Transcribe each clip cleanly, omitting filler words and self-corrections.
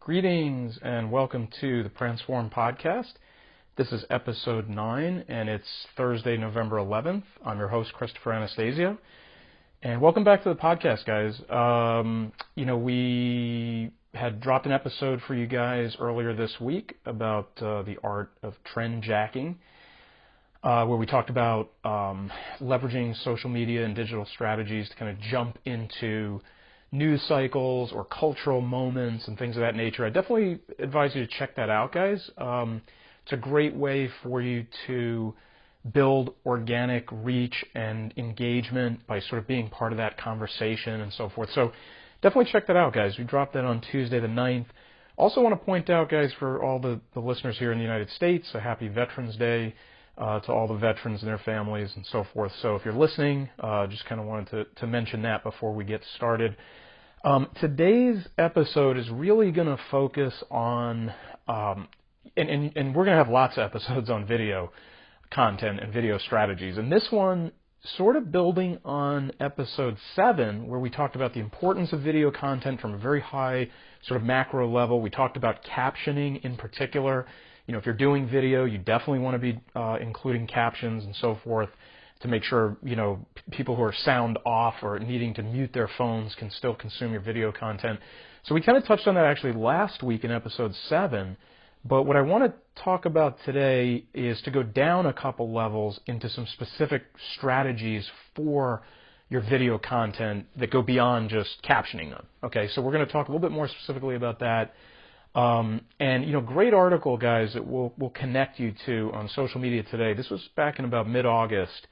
Greetings and welcome to the Transform Podcast. This is episode 9 and it's Thursday, November 11th. I'm your host, Christopher Anastasio. And welcome back to the podcast, guys. We had dropped an episode for you guys earlier this week about the art of trend jacking, where we talked about leveraging social media and digital strategies to kind of jump into news cycles or cultural moments and things of that nature. I definitely advise you to check that out, guys. It's a great way for you to build organic reach and engagement by sort of being part of that conversation and so forth. So definitely check that out, guys. We dropped that on Tuesday the 9th. Also want to point out, guys, for all the listeners here in the United States, a happy Veterans Day to all the veterans and their families and so forth. So if you're listening, just kind of wanted to mention that before we get started. Today's episode is really going to focus on, and we're going to have lots of episodes on video content and video strategies. And this one sort of building on episode 7, where we talked about the importance of video content from a very high sort of macro level. We talked about captioning in particular. You know, if you're doing video, you definitely want to be including captions and so forth to make sure, people who are sound off or needing to mute their phones can still consume your video content. So we kind of touched on that actually last week in episode 7. But what I want to talk about today is to go down a couple levels into some specific strategies for your video content that go beyond just captioning them. Okay, so we're going to talk a little bit more specifically about that. Great article, guys, that we'll connect you to on social media today. This was back in about mid-August.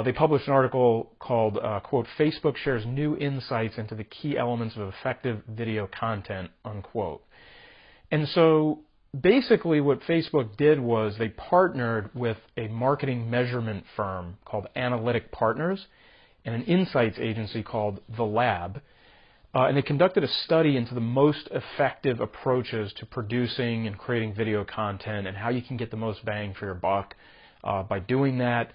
They published an article called, quote, Facebook shares new insights into the key elements of effective video content, unquote. And so basically what Facebook did was they partnered with a marketing measurement firm called Analytic Partners and an insights agency called The Lab. And they conducted a study into the most effective approaches to producing and creating video content and how you can get the most bang for your buck by doing that.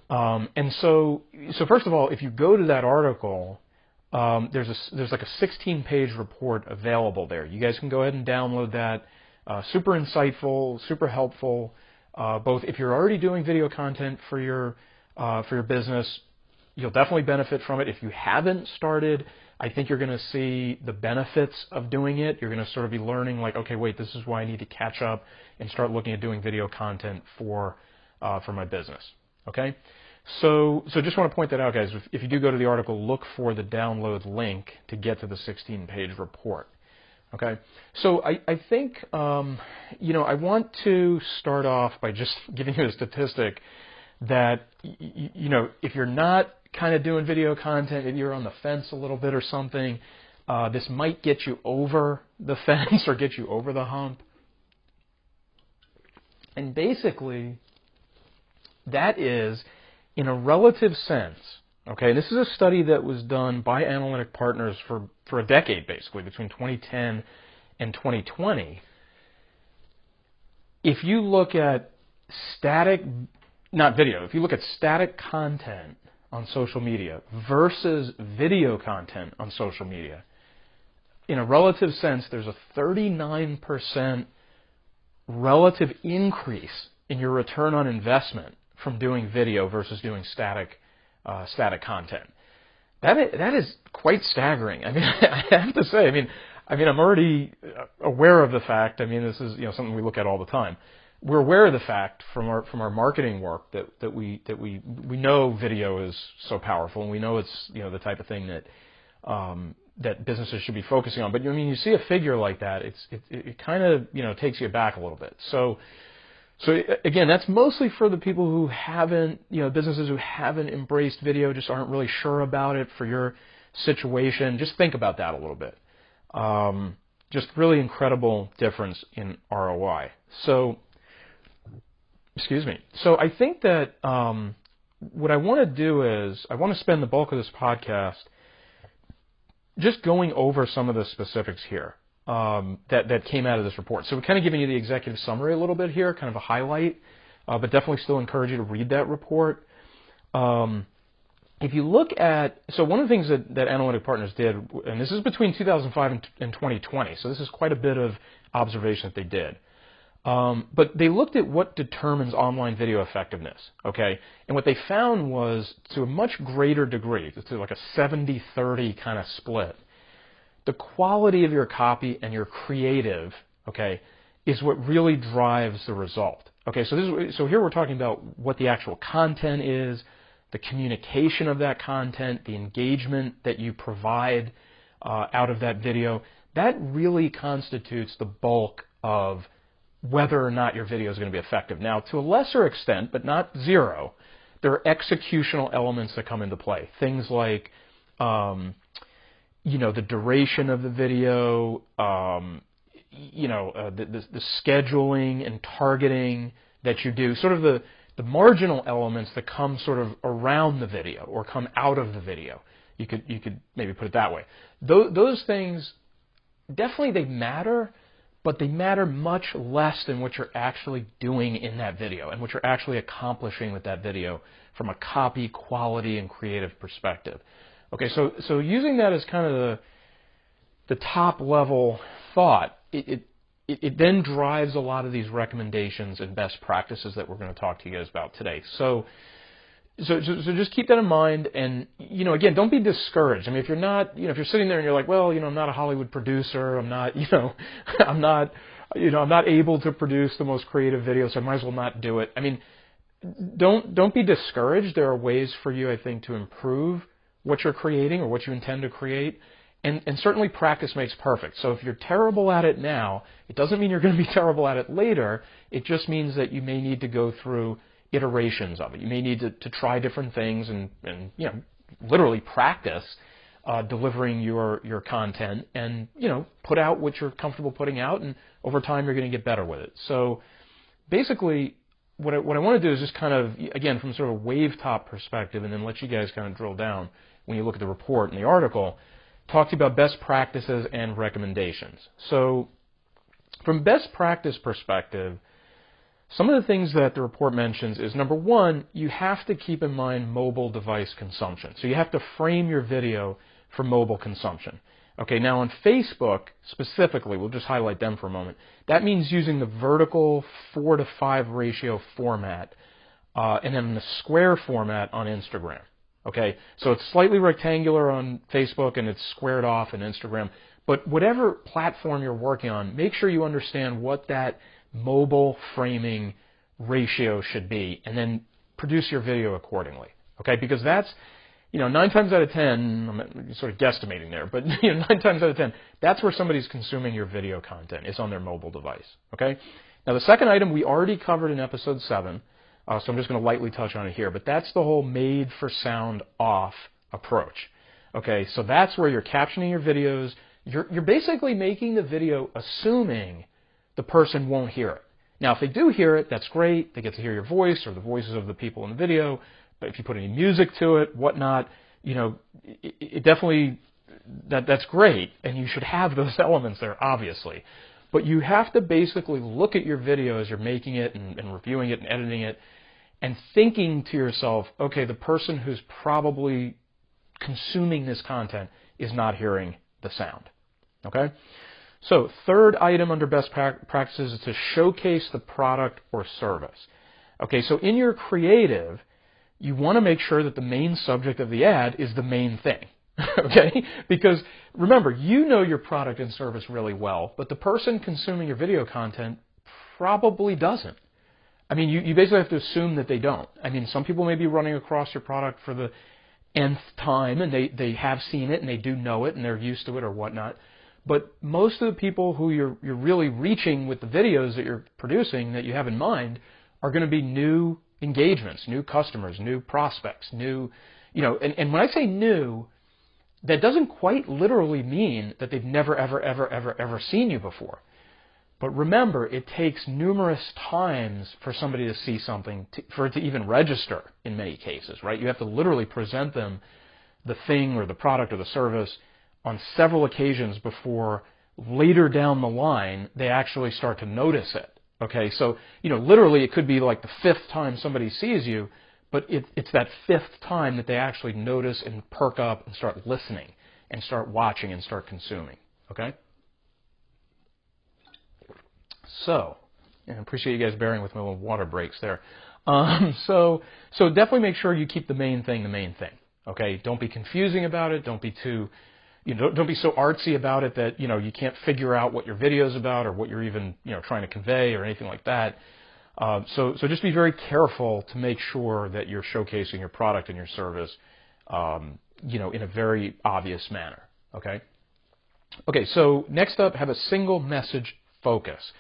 So first of all, if you go to that article, there's like a 16-page report available there. You guys can go ahead and download that. Super insightful, super helpful. Both if you're already doing video content for your business, you'll definitely benefit from it. If you haven't started, I think you're going to see the benefits of doing it. You're going to sort of be learning like, okay, wait, this is why I need to catch up and start looking at doing video content for my business. Okay, so just want to point that out, guys. If you do go to the article, look for the download link to get to the 16-page report. Okay, so I think I want to start off by just giving you a statistic that if you're not kind of doing video content, if you're on the fence a little bit or something, this might get you over the fence or get you over the hump. And basically, that is in a relative sense. Okay, this is a study that was done by Analytic Partners for a decade, basically, between 2010 and 2020. If you look at if you look at static content on social media versus video content on social media, in a relative sense, there's a 39% relative increase in your return on investment from doing video versus doing static content. That is quite staggering. I mean, I have to say, I'm already aware of the fact. This is something we look at all the time. We're aware of the fact from our marketing work that we know video is so powerful, and we know it's the type of thing that businesses should be focusing on. But you see a figure like that, it kind of takes you back a little bit. So again, that's mostly for the people who haven't, businesses who haven't embraced video, just aren't really sure about it for your situation. Just think about that a little bit. Just really incredible difference in ROI. So I think that what I want to do is I want to spend the bulk of this podcast just going over some of the specifics here that came out of this report. So we're kind of giving you the executive summary a little bit here, kind of a highlight, but definitely still encourage you to read that report. if you look at, so one of the things that Analytic Partners did, and this is between 2005 and 2020, so this is quite a bit of observation that they did. But they looked at what determines online video effectiveness, okay? And what they found was, to a much greater degree, to like a 70-30 kind of split, the quality of your copy and your creative, okay, is what really drives the result. Okay, so here we're talking about what the actual content is, the communication of that content, the engagement that you provide out of that video. That really constitutes the bulk of whether or not your video is going to be effective. Now, to a lesser extent, but not zero, there are executional elements that come into play. Things like, the duration of the video, the scheduling and targeting that you do, sort of the marginal elements that come sort of around the video or come out of the video. You could maybe put it that way. Those things, definitely they matter, but they matter much less than what you're actually doing in that video and what you're actually accomplishing with that video from a copy, quality, and creative perspective. Okay, so using that as kind of the top level thought, it then drives a lot of these recommendations and best practices that we're going to talk to you guys about today. So just keep that in mind, and again, don't be discouraged. I mean, if you're not, if you're sitting there and you're like, well, I'm not a Hollywood producer, I'm not, I'm not able to produce the most creative videos, so I might as well not do it. I mean, don't be discouraged. There are ways for you, I think, to improve what you're creating or what you intend to create. And certainly practice makes perfect. So if you're terrible at it now, it doesn't mean you're going to be terrible at it later. It just means that you may need to go through iterations of it. You may need to try different things and literally practice delivering your content and, put out what you're comfortable putting out, and over time you're going to get better with it. So basically what I want to do is just kind of, again, from sort of a wave top perspective, and then let you guys kind of drill down when you look at the report and the article, talk to you about best practices and recommendations. So from best practice perspective, some of the things that the report mentions is, number one, you have to keep in mind mobile device consumption. So you have to frame your video for mobile consumption. Okay, now on Facebook specifically, we'll just highlight them for a moment, that means using the vertical 4:5 ratio format and then the square format on Instagram. Okay, so it's slightly rectangular on Facebook and it's squared off in Instagram. But whatever platform you're working on, make sure you understand what that mobile framing ratio should be, and then produce your video accordingly. Okay, because that's, 9 times out of 10, I'm sort of guesstimating there, but 9 times out of 10, that's where somebody's consuming your video content, is on their mobile device. Okay, now the second item we already covered in episode 7. So I'm just going to lightly touch on it here, but that's the whole made for sound off approach. Okay, so that's where you're captioning your videos. You're basically making the video assuming the person won't hear it. Now, if they do hear it, that's great. They get to hear your voice or the voices of the people in the video. But if you put any music to it, whatnot, it definitely, that's great, and you should have those elements there, obviously. But you have to basically look at your video as you're making it and reviewing it and editing it, and thinking to yourself, okay, the person who's probably consuming this content is not hearing the sound. Okay? So third item under best practices is to showcase the product or service. Okay, so in your creative, you want to make sure that the main subject of the ad is the main thing. Okay? Because remember, you know your product and service really well, but the person consuming your video content probably doesn't. I mean, you basically have to assume that they don't. I mean, some people may be running across your product for the nth time, and they have seen it, and they do know it, and they're used to it or whatnot. But most of the people who you're really reaching with the videos that you're producing, that you have in mind, are going to be new engagements, new customers, new prospects, new, and when I say new, that doesn't quite literally mean that they've never, ever seen you before. But remember, it takes numerous times for somebody to see something, for it to even register in many cases, right? You have to literally present them the thing or the product or the service on several occasions before later down the line they actually start to notice it. Okay, so literally it could be like the 5th time somebody sees you, but it's that fifth time that they actually notice and perk up and start listening and start watching and start consuming. Okay? So, and I appreciate you guys bearing with my little water breaks there. So definitely make sure you keep the main thing. Okay? Don't be confusing about it. Don't be too, don't be so artsy about it that, you can't figure out what your video is about or what you're even, trying to convey or anything like that. So just be very careful to make sure that you're showcasing your product and your service, in a very obvious manner. Okay? Okay, so next up, have a single message focus.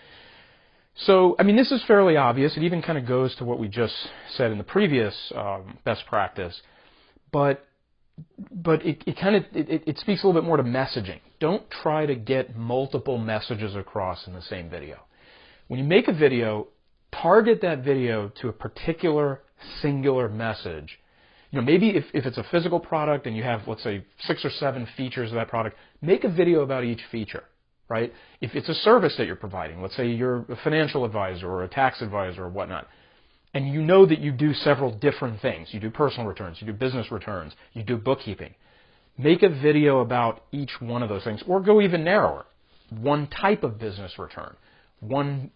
So, this is fairly obvious. It even kind of goes to what we just said in the previous best practice, but it speaks a little bit more to messaging. Don't try to get multiple messages across in the same video. When you make a video, target that video to a particular singular message. Maybe if it's a physical product and you have, let's say, 6 or 7 features of that product, make a video about each feature, right? If it's a service that you're providing, let's say you're a financial advisor or a tax advisor or whatnot, and you know that you do several different things. You do personal returns, you do business returns, you do bookkeeping. Make a video about each one of those things, or go even narrower. One type of business return, one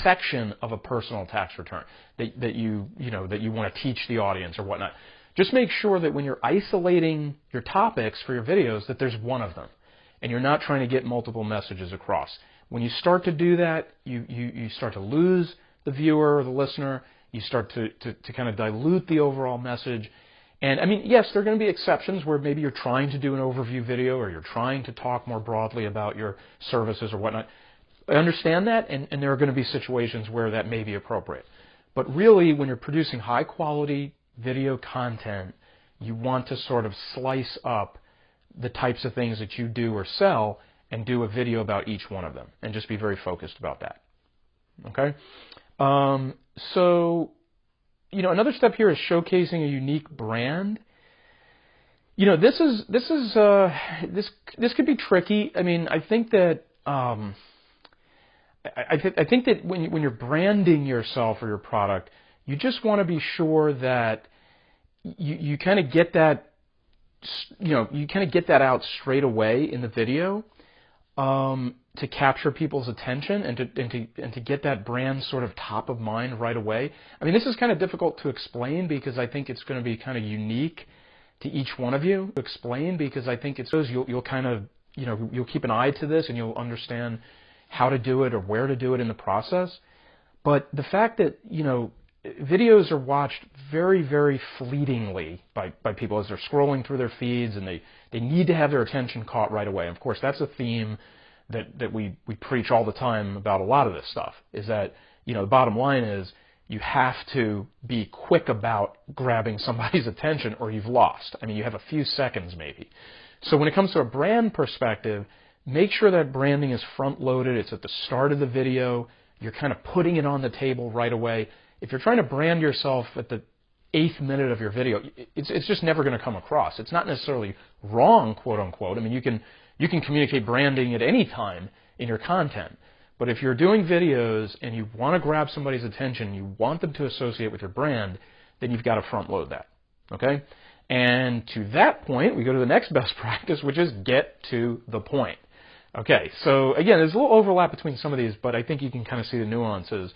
section of a personal tax return that you want to teach the audience or whatnot. Just make sure that when you're isolating your topics for your videos, that there's one of them, and you're not trying to get multiple messages across. When you start to do that, you start to lose the viewer or the listener. You start to kind of dilute the overall message. And yes, there are going to be exceptions where maybe you're trying to do an overview video or you're trying to talk more broadly about your services or whatnot. I understand that, and there are going to be situations where that may be appropriate. But really, when you're producing high-quality video content, you want to sort of slice up the types of things that you do or sell and do a video about each one of them, and just be very focused about that. Okay? So, another step here is showcasing a unique brand. This could be tricky. I think that I think that when you're branding yourself or your product, you just want to be sure that you kind of get that, out straight away in the video, to capture people's attention and to get that brand sort of top of mind right away. This is kind of difficult to explain because I think it's going to be kind of unique to each one of you. To explain because I think you'll kind of, you'll keep an eye to this and you'll understand how to do it or where to do it in the process. But the fact that, videos are watched very, very fleetingly by people as they're scrolling through their feeds, and they need to have their attention caught right away. And of course, that's a theme that we preach all the time about a lot of this stuff, is that, the bottom line is you have to be quick about grabbing somebody's attention or you've lost. You have a few seconds maybe. So when it comes to a brand perspective, make sure that branding is front-loaded. It's at the start of the video. You're kind of putting it on the table right away. If you're trying to brand yourself at the 8th minute of your video, it's just never going to come across. It's not necessarily wrong, quote unquote. You can communicate branding at any time in your content. But if you're doing videos and you want to grab somebody's attention, you want them to associate with your brand, then you've got to front-load that. Okay? And to that point, we go to the next best practice, which is get to the point. Okay, so again, there's a little overlap between some of these, but I think you can kind of see the nuances.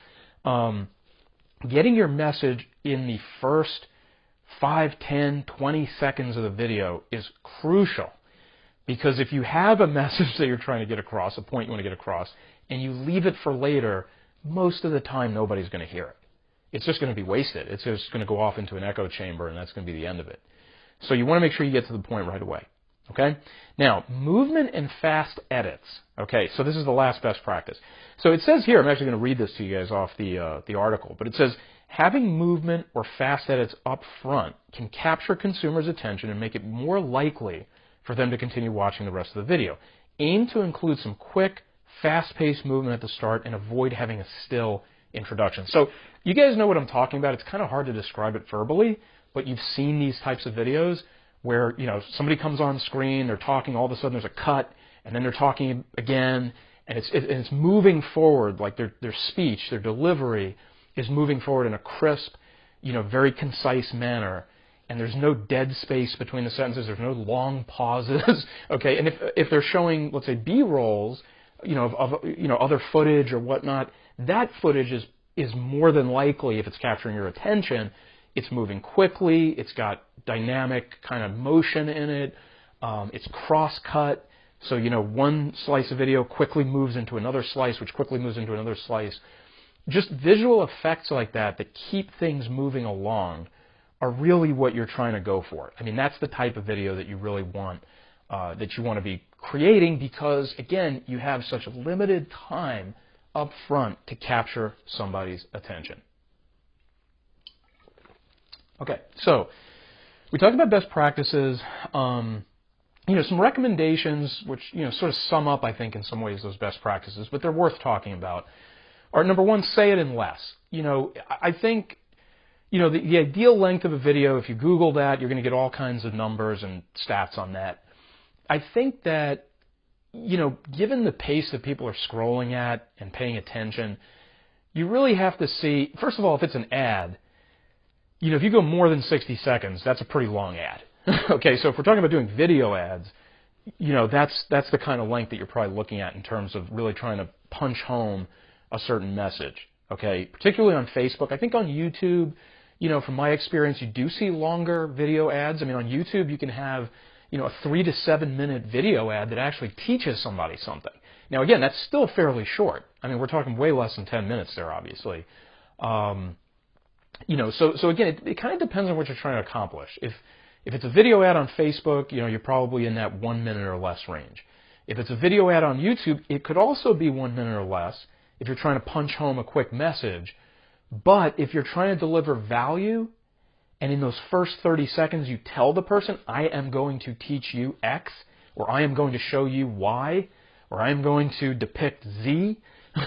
Getting your message in the first 5, 10, 20 seconds of the video is crucial, because if you have a message that you're trying to get across, a point you want to get across, and you leave it for later, most of the time nobody's going to hear it. It's just going to be wasted. It's just going to go off into an echo chamber, and that's going to be the end of it. So you want to make sure you get to the point right away. Okay? Now, movement and fast edits. Okay, so this is the last best practice. So it says here, I'm actually going to read this to you guys off the article, but it says, having movement or fast edits up front can capture consumers' attention and make it more likely for them to continue watching the rest of the video. Aim to include some quick, fast-paced movement at the start and avoid having a still introduction. So you guys know what I'm talking about. It's kind of hard to describe it verbally, but you've seen these types of videos where, somebody comes on screen, they're talking, all of a sudden there's a cut, and then they're talking again, and it's moving forward, like their speech, their delivery is moving forward in a crisp, very concise manner, and there's no dead space between the sentences, there's no long pauses, okay? And if they're showing, let's say, B-rolls, of other footage or whatnot, that footage is more than likely, if it's capturing your attention, it's moving quickly, it's got dynamic kind of motion in it, it's cross-cut, so, one slice of video quickly moves into another slice, which quickly moves into another slice. Just visual effects like that keep things moving along are really what you're trying to go for. I mean, that's the type of video that you really want, that you want to be creating because, again, you have such limited time up front to capture somebody's attention. Okay, so we talked about best practices. Some recommendations which, sort of sum up, I think, in some ways those best practices, but they're worth talking about, are number one, say it in less. I think, the ideal length of a video, if you Google that, you're going to get all kinds of numbers and stats on that. I think that, given the pace that people are scrolling at and paying attention, you really have to see, first of all, if it's an ad, if you go more than 60 seconds, that's a pretty long ad. Okay, so if we're talking about doing video ads, that's the kind of length that you're probably looking at in terms of really trying to punch home a certain message. Okay, particularly on Facebook. I think on YouTube, from my experience, you do see longer video ads. I mean, on YouTube, you can have, a 3 to 7 minute video ad that actually teaches somebody something. Now, again, that's still fairly short. I mean, we're talking way less than 10 minutes there, obviously. So again, it kind of depends on what you're trying to accomplish. If it's a video ad on Facebook, you're probably in that 1 minute or less range. If it's a video ad on YouTube, it could also be 1 minute or less if you're trying to punch home a quick message. But if you're trying to deliver value, and in those first 30 seconds you tell the person, I am going to teach you X, or I am going to show you Y, or I am going to depict Z,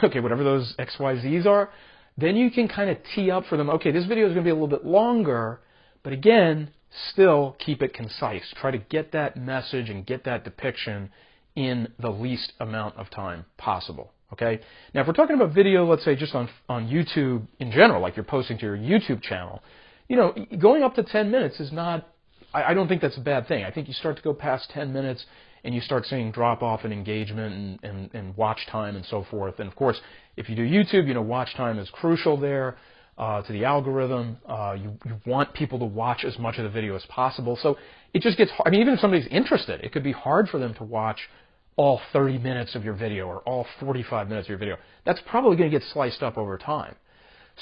okay, whatever those X, Y, Zs are, then you can kind of tee up for them, okay, this video is going to be a little bit longer, but again, still keep it concise. Try to get that message and get that depiction in the least amount of time possible. Okay? Now, if we're talking about video, let's say just on YouTube in general, like you're posting to your YouTube channel, going up to 10 minutes is not, I don't think that's a bad thing. I think you start to go past 10 minutes and you start seeing drop-off in engagement and watch time and so forth. And, of course, if you do YouTube, watch time is crucial there. To the algorithm, you want people to watch as much of the video as possible. So it just gets hard. I mean, even if somebody's interested, it could be hard for them to watch all 30 minutes of your video or all 45 minutes of your video. That's probably going to get sliced up over time.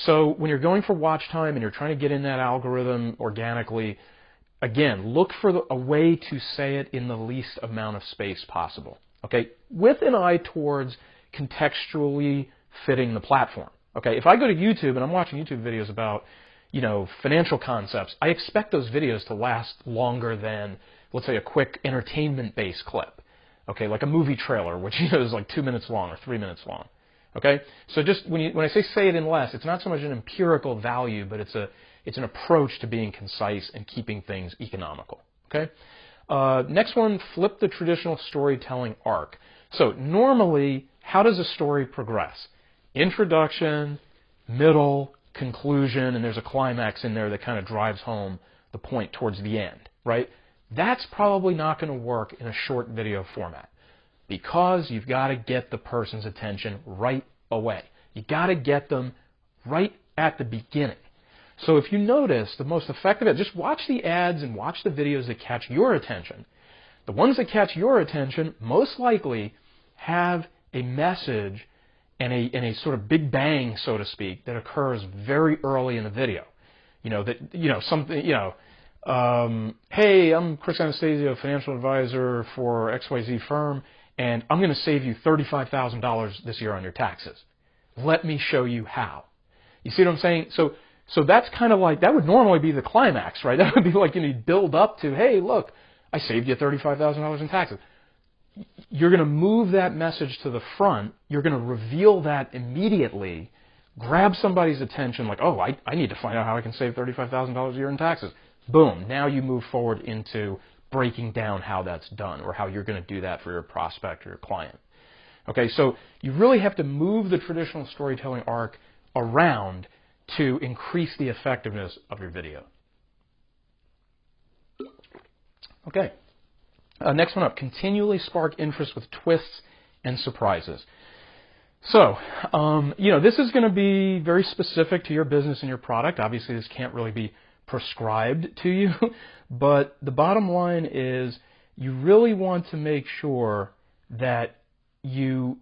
So when you're going for watch time and you're trying to get in that algorithm organically, again, look for a way to say it in the least amount of space possible. Okay, with an eye towards contextually fitting the platform. Okay, if I go to YouTube and I'm watching YouTube videos about, financial concepts, I expect those videos to last longer than, let's say, a quick entertainment-based clip. Okay, like a movie trailer, which is like 2 minutes long or 3 minutes long. Okay, so just when I say it in less, it's not so much an empirical value, but it's an approach to being concise and keeping things economical. Okay, next one, flip the traditional storytelling arc. So normally, how does a story progress? Introduction, middle, conclusion, and there's a climax in there that kind of drives home the point towards the end, right? That's probably not going to work in a short video format because you've got to get the person's attention right away. You got to get them right at the beginning. So if you notice, the most effective, just watch the ads and watch the videos that catch your attention. The ones that catch your attention most likely have a message and a sort of big bang, so to speak, that occurs very early in the video. Hey, I'm Chris Anastasio, financial advisor for XYZ firm, and I'm going to save you $35,000 this year on your taxes. Let me show you how. You see what I'm saying? So that's kind of like, that would normally be the climax, right? That would be like, you build up to, hey, look, I saved you $35,000 in taxes. You're going to move that message to the front. You're going to reveal that immediately, grab somebody's attention like, oh, I need to find out how I can save $35,000 a year in taxes. Boom. Now you move forward into breaking down how that's done or how you're going to do that for your prospect or your client. Okay, so you really have to move the traditional storytelling arc around to increase the effectiveness of your video. Okay. Next one up, continually spark interest with twists and surprises. So, this is going to be very specific to your business and your product. Obviously, this can't really be prescribed to you, but the bottom line is you really want to make sure that you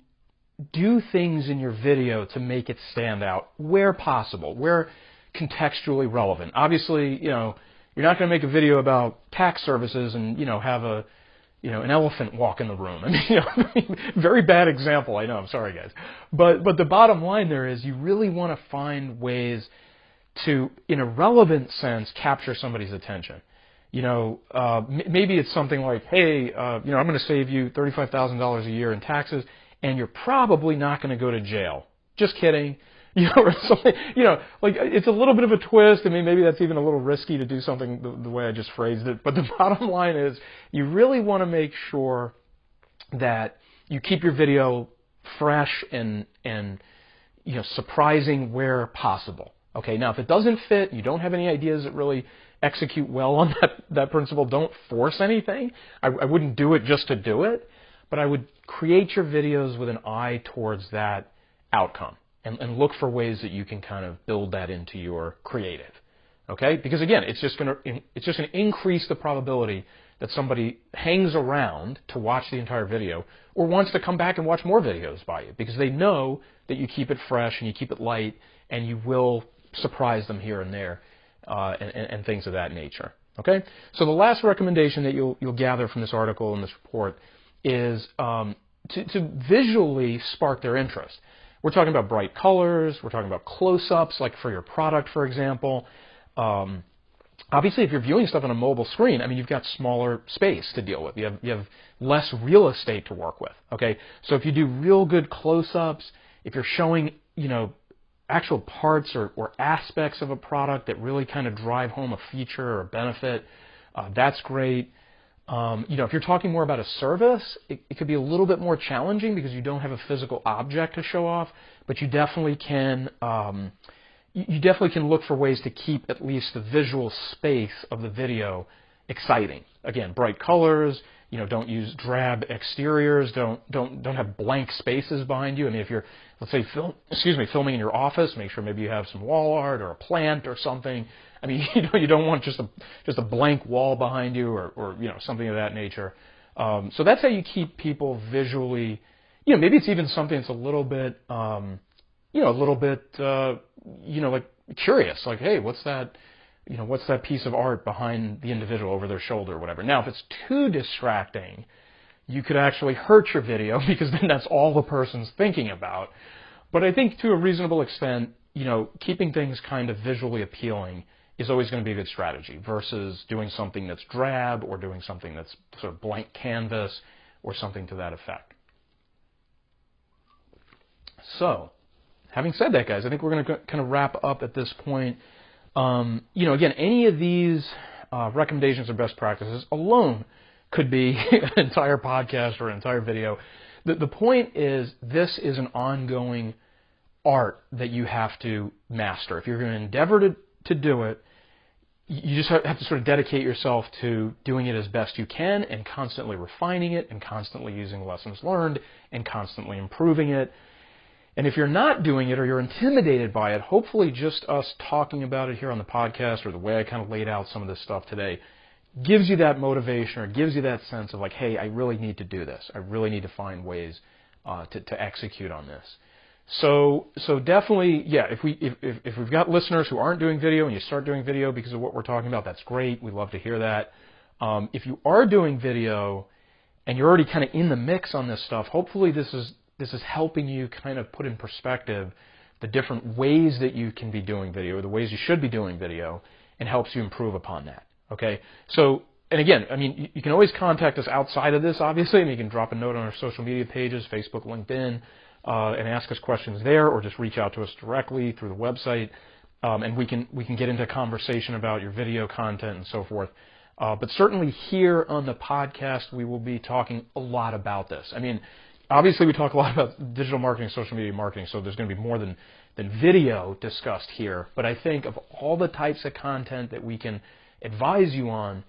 do things in your video to make it stand out where possible, where contextually relevant. Obviously, you're not going to make a video about tax services and, have an elephant walk in the room. I mean, very bad example, I know, I'm sorry guys. But the bottom line there is you really want to find ways to, in a relevant sense, capture somebody's attention. Maybe it's something like, hey, I'm going to save you $35,000 a year in taxes, and you're probably not going to go to jail. Just kidding. Or something, like it's a little bit of a twist. I mean, maybe that's even a little risky to do something the way I just phrased it. But the bottom line is you really want to make sure that you keep your video fresh and surprising where possible. Okay, now if it doesn't fit, you don't have any ideas that really execute well on that principle, don't force anything. I wouldn't do it just to do it, but I would create your videos with an eye towards that outcome. And look for ways that you can kind of build that into your creative, okay? Because again, it's just going to increase the probability that somebody hangs around to watch the entire video or wants to come back and watch more videos by you because they know that you keep it fresh and you keep it light and you will surprise them here and there and things of that nature, okay? So the last recommendation that you'll gather from this article and this report is to visually spark their interest. We're talking about bright colors. We're talking about close-ups, like for your product, for example. Obviously, if you're viewing stuff on a mobile screen, I mean, you've got smaller space to deal with. You have less real estate to work with. Okay, so if you do real good close-ups, if you're showing, actual parts or aspects of a product that really kind of drive home a feature or a benefit, that's great. If you're talking more about a service, it could be a little bit more challenging because you don't have a physical object to show off, but you definitely can look for ways to keep at least the visual space of the video exciting. Again, bright colors, don't use drab exteriors, don't have blank spaces behind you. I mean, if you're, let's say, filming in your office, make sure maybe you have some wall art or a plant or something. I mean, you don't want just a blank wall behind you or something of that nature. So that's how you keep people visually, maybe it's even something that's a little bit, like curious, like, hey, what's that piece of art behind the individual over their shoulder or whatever. Now, if it's too distracting, you could actually hurt your video because then that's all the person's thinking about. But I think to a reasonable extent, keeping things kind of visually appealing is always going to be a good strategy versus doing something that's drab or doing something that's sort of blank canvas or something to that effect. So, having said that, guys, I think we're going to kind of wrap up at this point. Again, any of these recommendations or best practices alone could be an entire podcast or an entire video. The point is this is an ongoing art that you have to master. If you're going to endeavor to do it, you just have to sort of dedicate yourself to doing it as best you can and constantly refining it and constantly using lessons learned and constantly improving it. And if you're not doing it or you're intimidated by it, hopefully just us talking about it here on the podcast or the way I kind of laid out some of this stuff today gives you that motivation or gives you that sense of like, hey, I really need to do this. I really need to find ways to execute on this. So definitely, yeah, if we've got listeners who aren't doing video and you start doing video because of what we're talking about, that's great. We'd love to hear that. If you are doing video and you're already kind of in the mix on this stuff, hopefully this is helping you kind of put in perspective the different ways that you can be doing video or the ways you should be doing video and helps you improve upon that. Okay? So, and again, I mean, you can always contact us outside of this, obviously, and you can drop a note on our social media pages, Facebook, LinkedIn, and ask us questions there, or just reach out to us directly through the website, and we can get into conversation about your video content and so forth. But certainly here on the podcast, we will be talking a lot about this. I mean, obviously we talk a lot about digital marketing, social media marketing, so there's going to be more than than video discussed here, but I think of all the types of content that we can advise you on,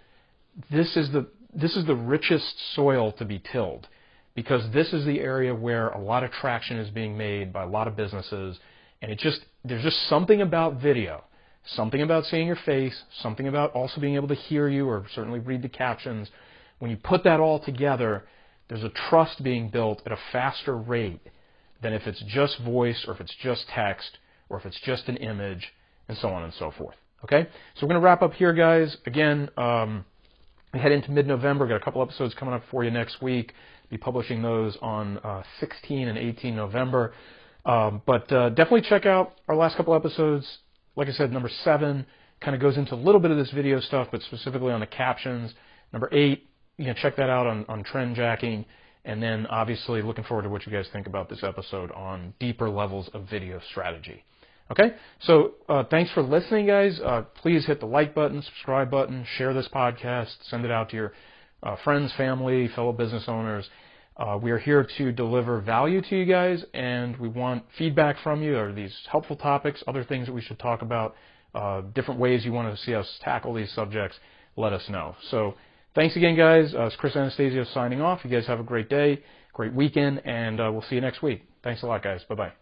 this is the richest soil to be tilled, because this is the area where a lot of traction is being made by a lot of businesses, and there's just something about video, something about seeing your face, something about also being able to hear you or certainly read the captions. When you put that all together, there's a trust being built at a faster rate than if it's just voice or if it's just text or if it's just an image and so on and so forth. Okay? So we're going to wrap up here, guys. Again, we head into mid-November. Got a couple episodes coming up for you next week. Be publishing those on 16 and 18 November. But definitely check out our last couple episodes. Like I said, number 7 kind of goes into a little bit of this video stuff, but specifically on the captions. Number 8, you can check that out on trend jacking. And then obviously looking forward to what you guys think about this episode on deeper levels of video strategy. Okay, so thanks for listening, guys. Please hit the like button, subscribe button, share this podcast, send it out to your friends, family, fellow business owners. We are here to deliver value to you guys, and we want feedback from you. Are these helpful topics, other things that we should talk about, different ways you want to see us tackle these subjects? Let us know. So thanks again, guys. It's Chris Anastasio signing off. You guys have a great day, great weekend, and we'll see you next week. Thanks a lot, guys. Bye-bye.